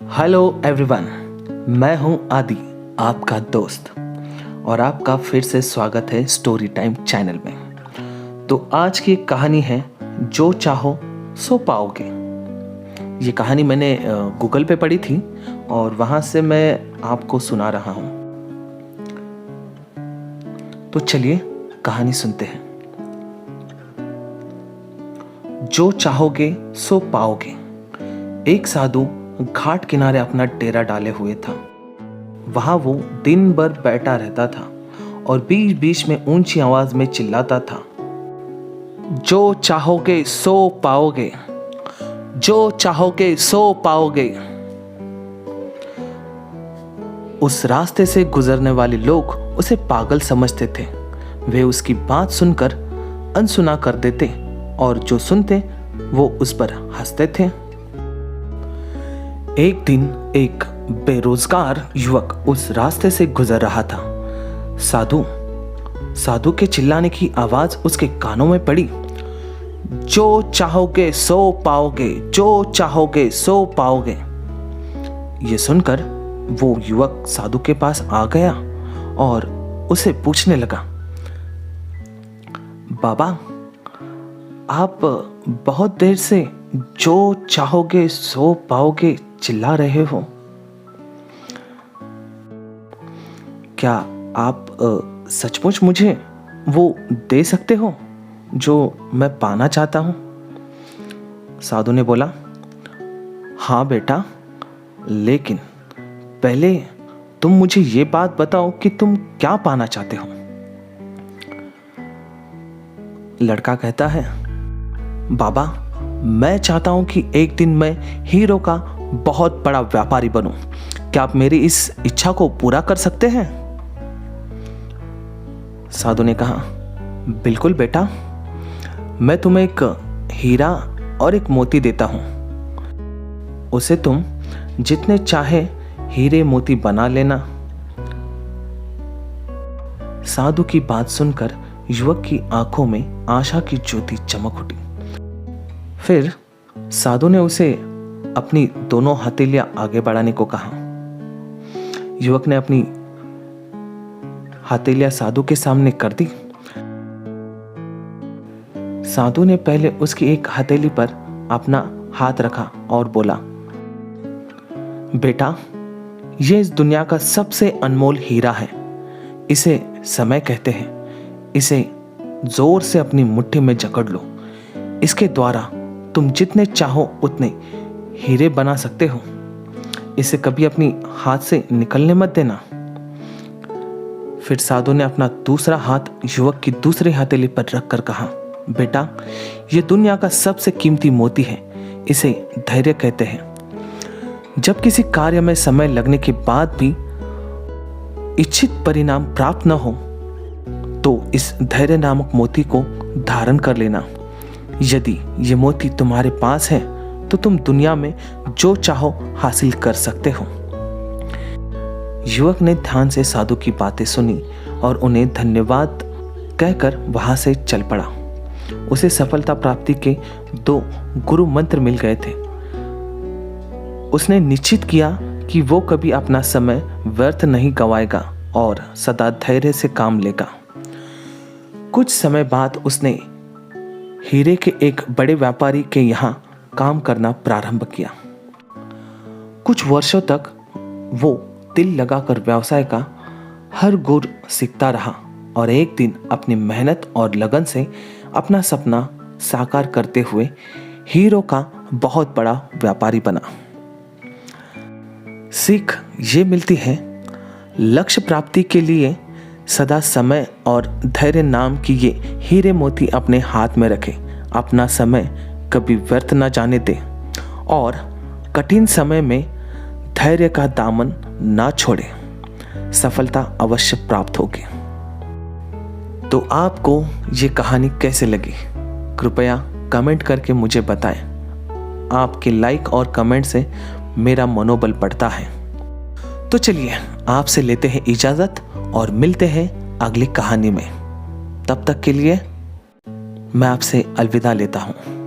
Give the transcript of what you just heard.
Hello everyone, मैं हूं आदि, आपका दोस्त, और आपका फिर से स्वागत है स्टोरी टाइम चैनल में। तो आज की कहानी है जो चाहो सो पाओगे। ये कहानी मैंने गूगल पे पढ़ी थी और वहाँ से मैं आपको सुना रहा हूँ। तो चलिए कहानी सुनते हैं। जो चाहोगे सो पाओगे। एक साधु घाट किनारे अपना डेरा डाले हुए था। वहां वो दिन भर बैठा रहता था और बीच बीच में ऊंची आवाज में चिल्लाता था, जो चाहोगे सो पाओगे, जो चाहोगे सो पाओगे। उस रास्ते से गुजरने वाले लोग उसे पागल समझते थे। वे उसकी बात सुनकर अनसुना कर देते और जो सुनते वो उस पर हंसते थे। एक दिन एक बेरोजगार युवक उस रास्ते से गुजर रहा था। साधु के चिल्लाने की आवाज उसके कानों में पड़ी। जो चाहोगे सो पाओगे, जो चाहोगे सो पाओगे। ये सुनकर वो युवक साधु के पास आ गया और उसे पूछने लगा, बाबा, आप बहुत देर से जो चाहोगे सो पाओगे चिल्ला रहे हो। क्या आप सचमुच मुझे वो दे सकते हो जो मैं पाना चाहता हूं? साधु ने बोला, हाँ बेटा, लेकिन पहले तुम मुझे ये बात बताओ कि तुम क्या पाना चाहते हो। लड़का कहता है, बाबा, मैं चाहता हूं कि एक दिन मैं हीरो का बहुत बड़ा व्यापारी बनूं। क्या आप मेरी इस इच्छा को पूरा कर सकते हैं? साधु ने कहा, बिल्कुल बेटा, मैं तुम्हें एक हीरा और एक मोती देता हूं। उसे तुम जितने चाहे हीरे मोती बना लेना। साधु की बात सुनकर युवक की आंखों में आशा की ज्योति चमक उठी। फिर साधु ने उसे अपनी दोनों हथेलियां आगे बढ़ाने को कहा। युवक ने अपनी हथेलियां साधु के सामने कर दी। साधु ने पहले उसकी एक हथेली पर अपना हाथ रखा और बोला, बेटा, यह इस दुनिया का सबसे अनमोल हीरा है। इसे समय कहते हैं। इसे जोर से अपनी मुट्ठी में जकड़ लो। इसके द्वारा तुम जितने चाहो उतने हीरे बना सकते हो। इसे कभी अपनी हाथ से निकलने मत देना। फिर साधु ने अपना दूसरा हाथ युवक की दूसरी हथेली पर रखकर कहा, बेटा, यह दुनिया का सबसे कीमती मोती है। इसे धैर्य कहते हैं। जब किसी कार्य में समय लगने के बाद भी इच्छित परिणाम प्राप्त न हो तो इस धैर्य नामक मोती को धारण कर लेना। यदि ये मोती तुम्हारे पास है तो तुम दुनिया में जो चाहो हासिल कर सकते हो। युवक ने ध्यान से साधु की बातें सुनी और उन्हें धन्यवाद कहकर वहां से चल पड़ा। उसे सफलता प्राप्ति के 2 गुरु मंत्र मिल गए थे। उसने निश्चित किया कि वो कभी अपना समय व्यर्थ नहीं गंवाएगा और सदा धैर्य से काम लेगा। कुछ समय बाद उसने हीरे के एक बड़े व्यापारी के यहाँ काम करना प्रारंभ किया। कुछ वर्षों तक वो दिल लगाकर व्यवसाय का हर गुर सीखता रहा और एक दिन अपनी मेहनत और लगन से अपना सपना साकार करते हुए हीरो का बहुत बड़ा व्यापारी बना। सीख ये मिलती है, लक्ष्य प्राप्ति के लिए सदा समय और धैर्य नाम की ये हीरे मोती अपने हाथ में रखे। अपना समय कभी व्यर्थ न जाने दे और कठिन समय में धैर्य का दामन ना छोड़े। सफलता अवश्य प्राप्त होगी। तो आपको ये कहानी कैसे लगी? कृपया कमेंट करके मुझे बताएं। आपके लाइक और कमेंट से मेरा मनोबल बढ़ता है। तो चलिए आपसे लेते हैं इजाजत और मिलते हैं अगली कहानी में। तब तक के लिए मैं आपसे अलविदा लेता हूं।